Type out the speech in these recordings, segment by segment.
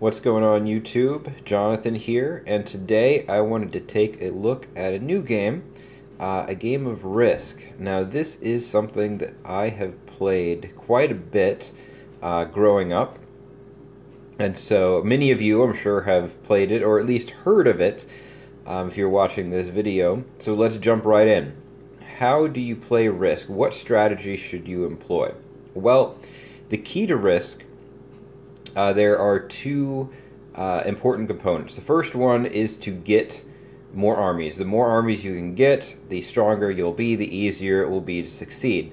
What's going on YouTube? Jonathan here, and today I wanted to take a look at a new game, a game of Risk. Now this is something that I have played quite a bit growing up, and so many of you I'm sure have played it or at least heard of it if you're watching this video. So let's jump right in. How do you play Risk? What strategy should you employ? Well, the key to Risk, there are two important components. The first one is to get more armies. The more armies you can get, the stronger you'll be, the easier it will be to succeed.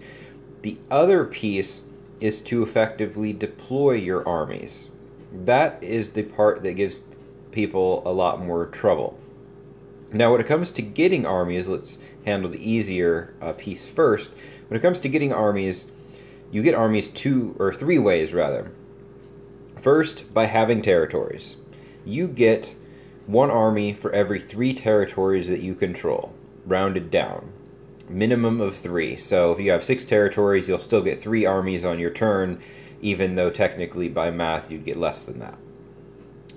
The other piece is to effectively deploy your armies. That is the part that gives people a lot more trouble. Now, when it comes to getting armies, let's handle the easier piece first. When it comes to getting armies, you get armies two or three ways, rather. First, by having territories. You get one army for every 3 territories that you control, rounded down. Minimum of 3. So if you have 6 territories, you'll still get 3 armies on your turn, even though technically by math you'd get less than that.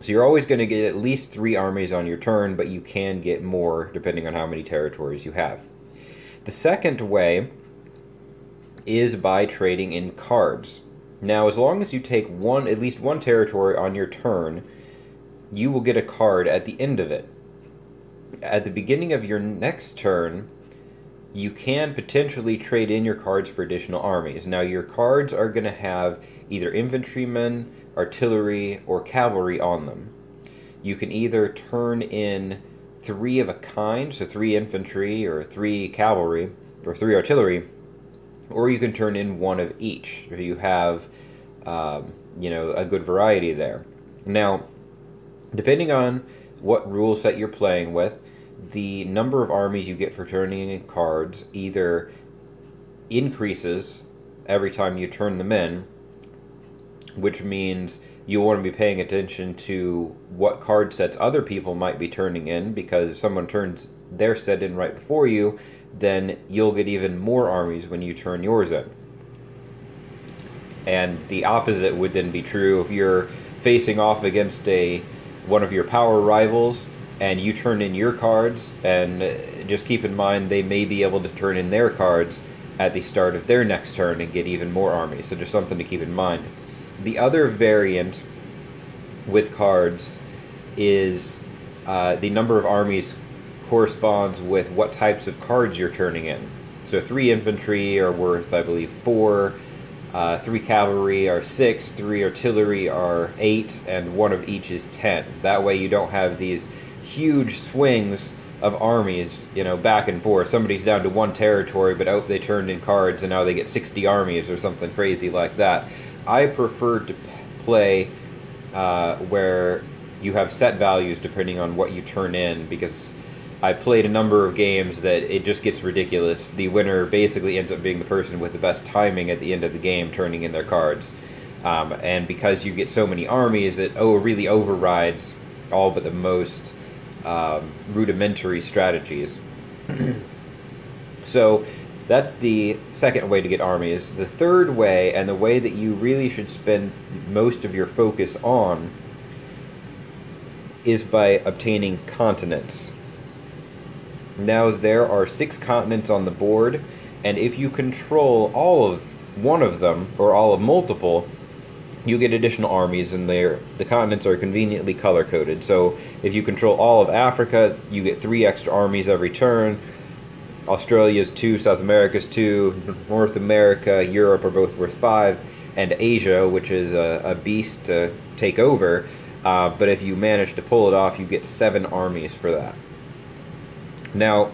So you're always going to get at least 3 armies on your turn, but you can get more depending on how many territories you have. The second way is by trading in cards. Now, as long as you take at least one territory on your turn, you will get a card at the end of it. At the beginning of your next turn, you can potentially trade in your cards for additional armies. Now, your cards are going to have either infantrymen, artillery, or cavalry on them. You can either turn in 3 of a kind, so 3 infantry, or 3 cavalry, or 3 artillery, or you can turn in 1 of each if you have, a good variety there. Now, depending on what rule set you're playing with, the number of armies you get for turning in cards either increases every time you turn them in, which means you'll want to be paying attention to what card sets other people might be turning in, because if someone turns their set in right before you, then you'll get even more armies when you turn yours in. And the opposite would then be true if you're facing off against one of your power rivals and you turn in your cards, and just keep in mind they may be able to turn in their cards at the start of their next turn and get even more armies, so just something to keep in mind. The other variant with cards is the number of armies corresponds with what types of cards you're turning in. So 3 infantry are worth, I believe, 4, 3 cavalry are 6, 3 artillery are 8, and 1 of each is 10. That way you don't have these huge swings of armies, back and forth. Somebody's down to 1 territory, but they turned in cards and now they get 60 armies or something crazy like that. I prefer to play where you have set values depending on what you turn in, because I played a number of games that it just gets ridiculous. The winner basically ends up being the person with the best timing at the end of the game turning in their cards. And because you get so many armies, it really overrides all but the most rudimentary strategies. So that's the second way to get armies. The third way, and the way that you really should spend most of your focus on, is by obtaining continents. Now, there are 6 continents on the board, and if you control all of one of them, or all of multiple, you get additional armies, and the continents are conveniently color-coded. So if you control all of Africa, you get 3 extra armies every turn. Australia's 2, South America's 2, North America, Europe are both worth 5, and Asia, which is a beast to take over, but if you manage to pull it off, you get 7 armies for that. Now,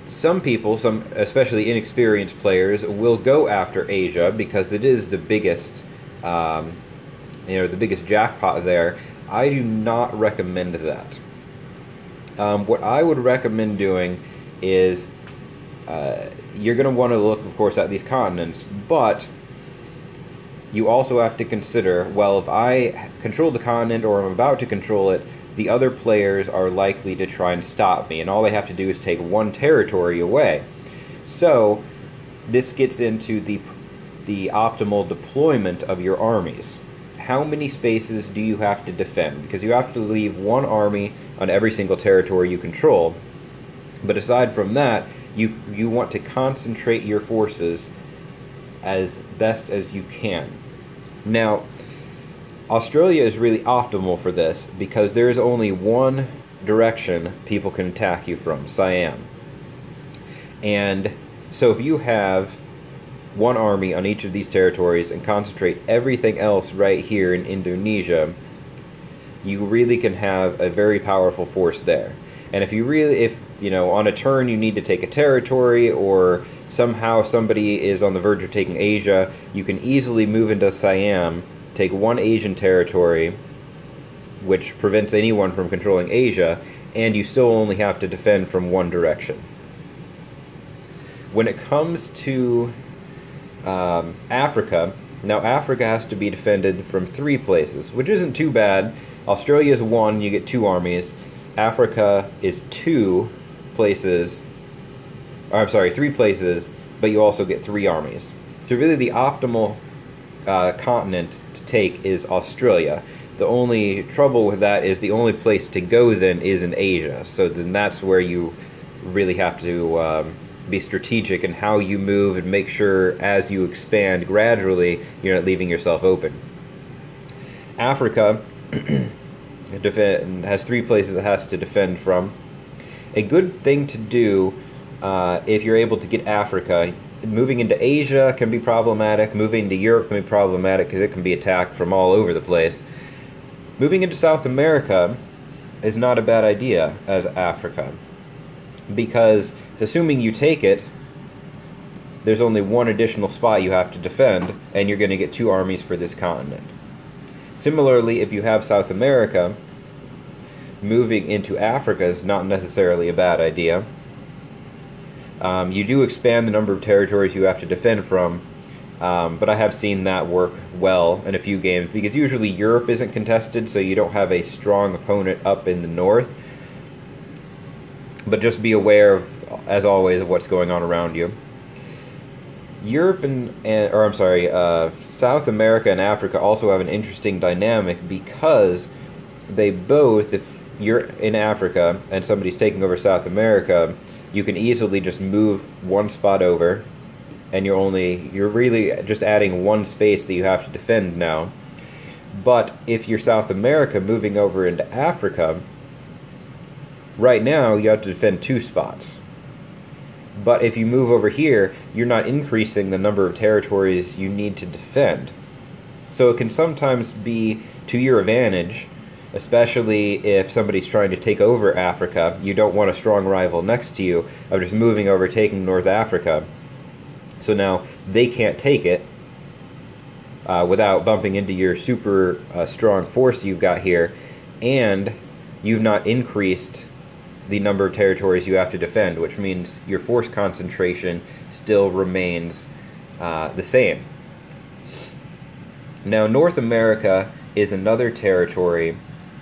some people, especially inexperienced players, will go after Asia because it is the biggest, the biggest jackpot there. I do not recommend that. What I would recommend doing is, you're going to want to look, of course, at these continents, but you also have to consider, well, if I control the continent or I'm about to control it, the other players are likely to try and stop me, and all they have to do is take 1 territory away. So this gets into the optimal deployment of your armies. how many spaces do you have to defend? Because you have to leave one army on every single territory you control. But aside from that, you want to concentrate your forces as best as you can. Now, Australia is really optimal for this because there is only one direction people can attack you from, Siam. And so if you have one army on each of these territories and concentrate everything else right here in Indonesia, you really can have a very powerful force there. And if you know, on a turn you need to take a territory, or somehow somebody is on the verge of taking Asia, you can easily move into Siam, take one Asian territory, which prevents anyone from controlling Asia, and you still only have to defend from one direction. When it comes to Africa, now Africa has to be defended from 3 places, which isn't too bad. Australia is 1, you get 2 armies. Africa is 2 places, or I'm sorry, 3 places, but you also get 3 armies. So really the optimal continent to take is Australia. The only trouble with that is the only place to go then is in Asia. So then that's where you really have to be strategic in how you move and make sure as you expand gradually you're not leaving yourself open. Africa has 3 places it has to defend from. A good thing to do if you're able to get Africa, moving into Asia can be problematic, moving to Europe can be problematic because it can be attacked from all over the place. Moving into South America is not a bad idea as Africa, because assuming you take it, there's only one additional spot you have to defend, and you're going to get 2 armies for this continent. Similarly, if you have South America, moving into Africa is not necessarily a bad idea. You do expand the number of territories you have to defend from, but I have seen that work well in a few games, because usually Europe isn't contested, so you don't have a strong opponent up in the north. But just be aware of, as always, of what's going on around you. Europe South America and Africa also have an interesting dynamic, because they both, if you're in Africa and somebody's taking over South America, you can easily just move one spot over, and you're really just adding 1 space that you have to defend now. But if you're South America moving over into Africa, right now you have to defend 2 spots. But if you move over here, you're not increasing the number of territories you need to defend. So it can sometimes be to your advantage, especially if somebody's trying to take over Africa. You don't want a strong rival next to you of just moving over, taking North Africa. So now they can't take it without bumping into your super strong force you've got here, and you've not increased the number of territories you have to defend, which means your force concentration still remains the same. Now, North America is another territory,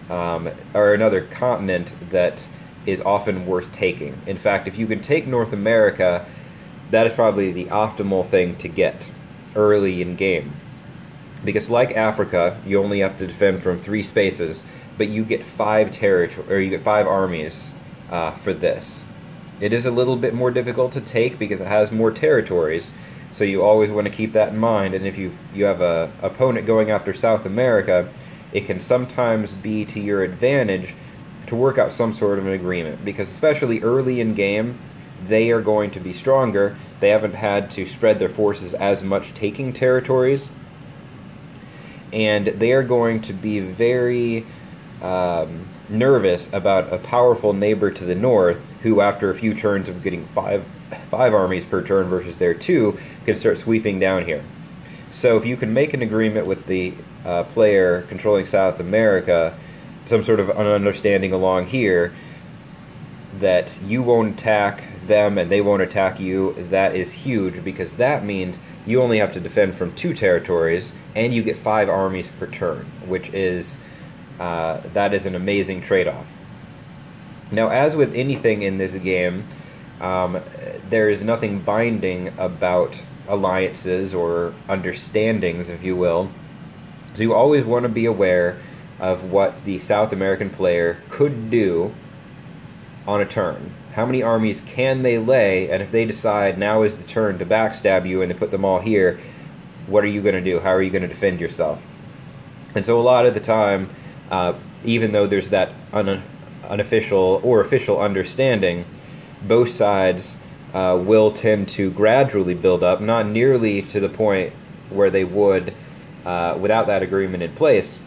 or another continent that is often worth taking. In fact, if you can take North America, that is probably the optimal thing to get early in game. Because like Africa, you only have to defend from 3 spaces, but you get 5 armies for this. It is a little bit more difficult to take because it has more territories, so you always want to keep that in mind. And if you have a opponent going after South America, it can sometimes be to your advantage to work out some sort of an agreement, because especially early in game, they are going to be stronger. They haven't had to spread their forces as much taking territories, and they are going to be very nervous about a powerful neighbor to the north, who after a few turns of getting five armies per turn versus their 2, can start sweeping down here. So if you can make an agreement with the player controlling South America, some sort of an understanding along here that you won't attack them and they won't attack you, that is huge, because that means you only have to defend from 2 territories and you get 5 armies per turn, which is that is an amazing trade-off. Now, as with anything in this game, there is nothing binding about alliances or understandings, if you will. So So you always want to be aware of what the South American player could do on a turn. How many armies can they lay, and if they decide now is the turn to backstab you and they put them all here, what are you going to do? How are you going to defend yourself? And so a lot of the time, even though there's that unofficial or official understanding, both sides will tend to gradually build up, not nearly to the point where they would without that agreement in place,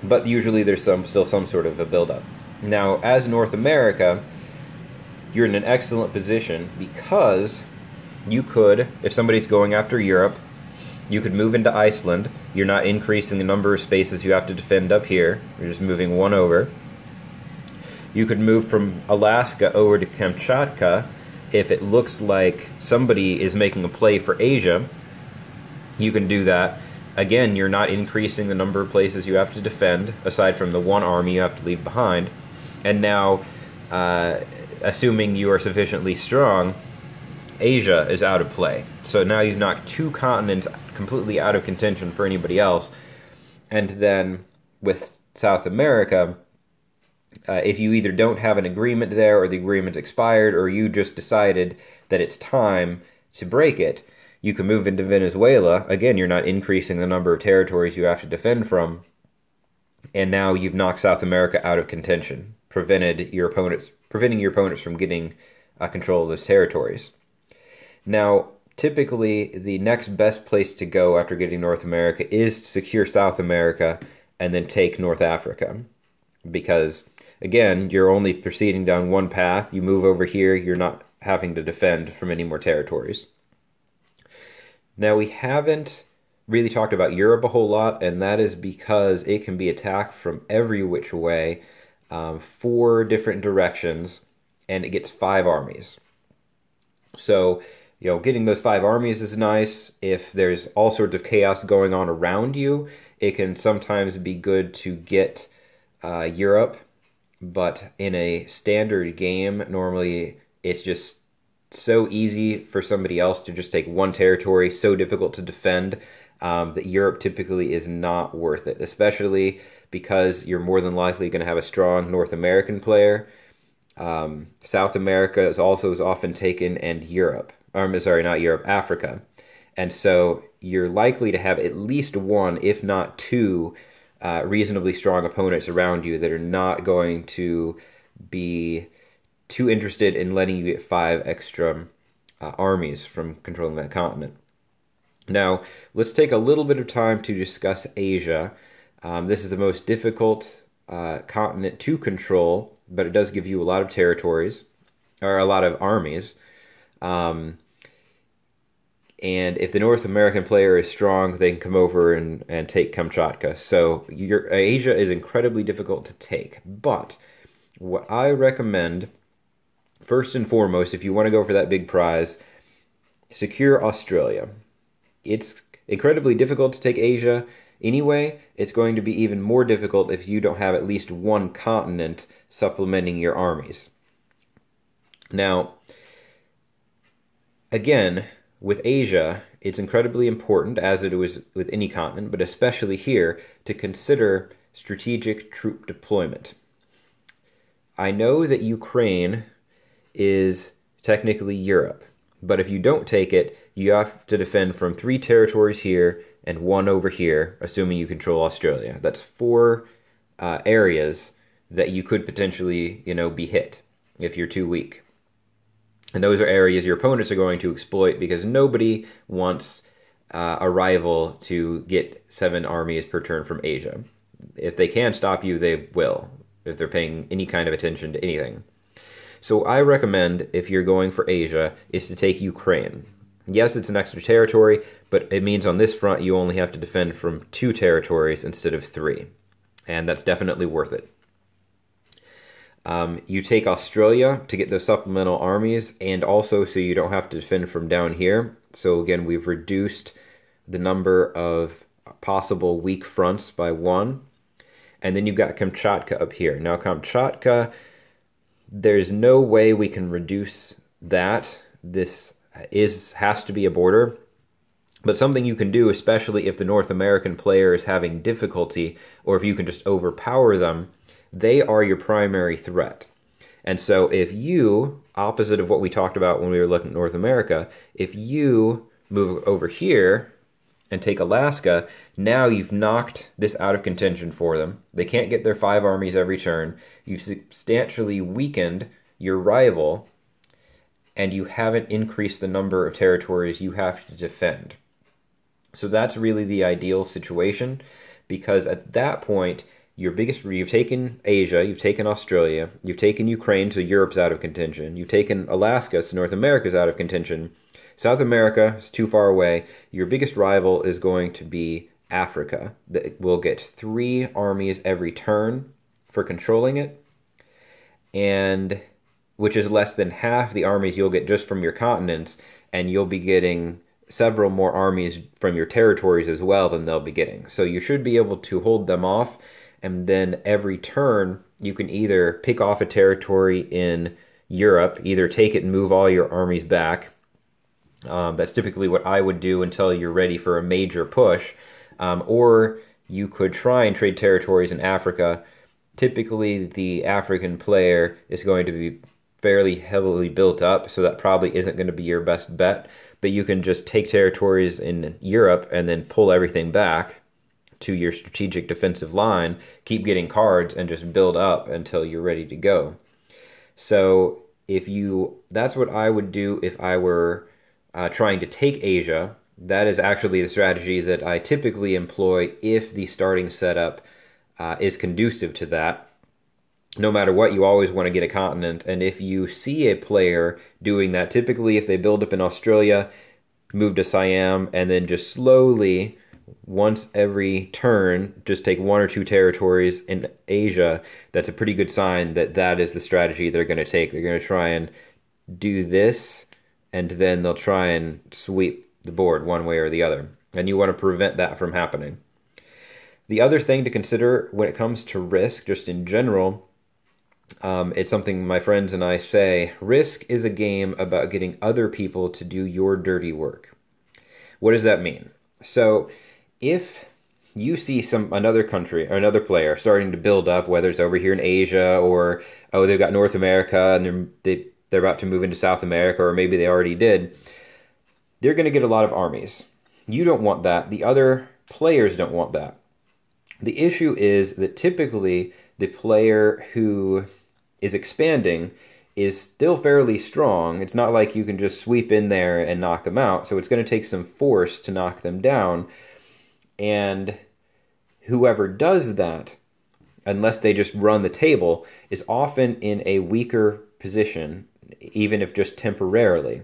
but usually there's still some sort of a build-up. Now, as North America, you're in an excellent position because you could, if somebody's going after Europe, you could move into Iceland. You're not increasing the number of spaces you have to defend up here. You're just moving one over. You could move from Alaska over to Kamchatka if it looks like somebody is making a play for Asia. You can do that. Again, you're not increasing the number of places you have to defend, aside from the one army you have to leave behind. And now, assuming you are sufficiently strong, Asia is out of play. So now you've knocked two continents completely out of contention for anybody else. And then with South America, if you either don't have an agreement there, or the agreement's expired, or you just decided that it's time to break it, you can move into Venezuela. Again, you're not increasing the number of territories you have to defend from. And now you've knocked South America out of contention, preventing your opponents from getting control of those territories. Now, typically, the next best place to go after getting North America is to secure South America and then take North Africa. Because, again, you're only proceeding down one path. You move over here, you're not having to defend from any more territories. Now, we haven't really talked about Europe a whole lot, and that is because it can be attacked from every which way, 4 different directions, and it gets 5 armies. So, getting those 5 armies is nice. If there's all sorts of chaos going on around you, it can sometimes be good to get Europe, but in a standard game, normally it's just so easy for somebody else to just take one territory, so difficult to defend, that Europe typically is not worth it, especially because you're more than likely going to have a strong North American player. South America is also often taken, and Africa. And so you're likely to have at least one, if not 2, reasonably strong opponents around you that are not going to be too interested in letting you get 5 extra armies from controlling that continent. Now, let's take a little bit of time to discuss Asia. This is the most difficult continent to control, but it does give you a lot of territories, or a lot of armies. And if the North American player is strong, they can come over and take Kamchatka. So Asia is incredibly difficult to take. But what I recommend, first and foremost, if you want to go for that big prize, secure Australia. It's incredibly difficult to take Asia anyway. It's going to be even more difficult if you don't have at least one continent supplementing your armies. Now, again, with Asia, it's incredibly important, as it is with any continent, but especially here, to consider strategic troop deployment. I know that Ukraine is technically Europe, but if you don't take it, you have to defend from 3 territories here and 1 over here, assuming you control Australia. That's 4 areas that you could potentially, be hit if you're too weak. And those are areas your opponents are going to exploit, because nobody wants a rival to get 7 armies per turn from Asia. If they can stop you, they will, if they're paying any kind of attention to anything. So I recommend, if you're going for Asia, is to take Ukraine. Yes, it's an extra territory, but it means on this front you only have to defend from 2 territories instead of 3. And that's definitely worth it. You take Australia to get those supplemental armies, and also so you don't have to defend from down here. So again, we've reduced the number of possible weak fronts by 1. And then you've got Kamchatka up here. Now Kamchatka, there's no way we can reduce that. This has to be a border. But something you can do, especially if the North American player is having difficulty, or if you can just overpower them, they are your primary threat. And so if you, opposite of what we talked about when we were looking at North America, if you move over here and take Alaska, now you've knocked this out of contention for them. They can't get their 5 armies every turn. You've substantially weakened your rival, and you haven't increased the number of territories you have to defend. So that's really the ideal situation, because at that point, you've taken Asia, you've taken Australia, you've taken Ukraine, so Europe's out of contention. You've taken Alaska, so North America's out of contention. South America is too far away. Your biggest rival is going to be Africa. That will get 3 armies every turn for controlling it, and which is less than half the armies you'll get just from your continents, and you'll be getting several more armies from your territories as well than they'll be getting. So you should be able to hold them off, and then every turn you can either pick off a territory in Europe, either take it and move all your armies back. That's typically what I would do until you're ready for a major push. Or you could try and trade territories in Africa. Typically, the African player is going to be fairly heavily built up, so that probably isn't going to be your best bet. But you can just take territories in Europe and then pull everything back to your strategic defensive line, keep getting cards, and just build up until you're ready to go. So that's what I would do if I were trying to take Asia. That is actually the strategy that I typically employ if the starting setup is conducive to that. No matter what, you always want to get a continent, and if you see a player doing that, typically if they build up in Australia, move to Siam, and then just slowly, once every turn, just take 1 or 2 territories in Asia, that's a pretty good sign that that is the strategy they're going to take. They're going to try and do this, and then they'll try and sweep the board one way or the other. And you want to prevent that from happening. The other thing to consider when it comes to Risk, just in general, it's something my friends and I say, Risk is a game about getting other people to do your dirty work. What does that mean? So if you see another country or another player starting to build up, whether it's over here in Asia or, oh, they've got North America and they're about to move into South America, or maybe they already did, they're going to get a lot of armies. You don't want that. The other players don't want that. The issue is that typically the player who is expanding is still fairly strong. It's not like you can just sweep in there and knock them out. So it's going to take some force to knock them down. And whoever does that, unless they just run the table, is often in a weaker position, even if just temporarily.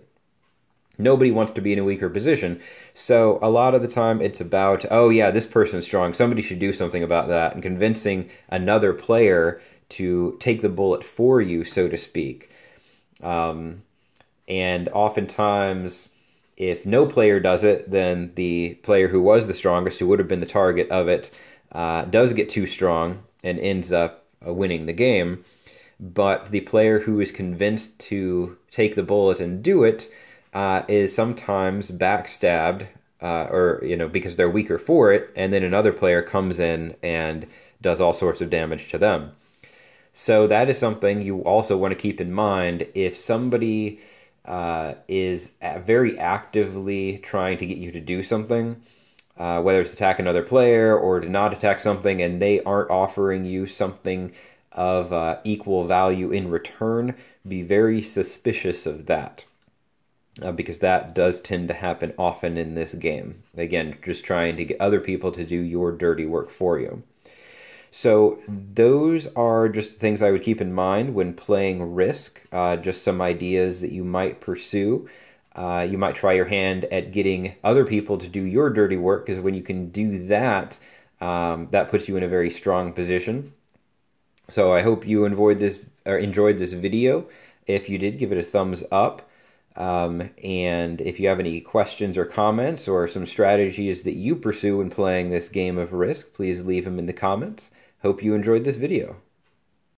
Nobody wants to be in a weaker position. So a lot of the time it's about, oh yeah, this person's strong, somebody should do something about that, and convincing another player to take the bullet for you, so to speak. And oftentimes, if no player does it, then the player who was the strongest, who would have been the target of it, does get too strong and ends up winning the game. But the player who is convinced to take the bullet and do it is sometimes backstabbed, because they're weaker for it, and then another player comes in and does all sorts of damage to them. So that is something you also want to keep in mind. If somebody is very actively trying to get you to do something, whether it's attack another player or to not attack something, and they aren't offering you something of equal value in return, be very suspicious of that. Because that does tend to happen often in this game. Again, just trying to get other people to do your dirty work for you. So those are just things I would keep in mind when playing Risk, just some ideas that you might pursue. You might try your hand at getting other people to do your dirty work, because when you can do that, that puts you in a very strong position. So I hope you enjoyed this video. If you did, give it a thumbs up. And if you have any questions or comments or some strategies that you pursue when playing this game of Risk, please leave them in the comments. Hope you enjoyed this video.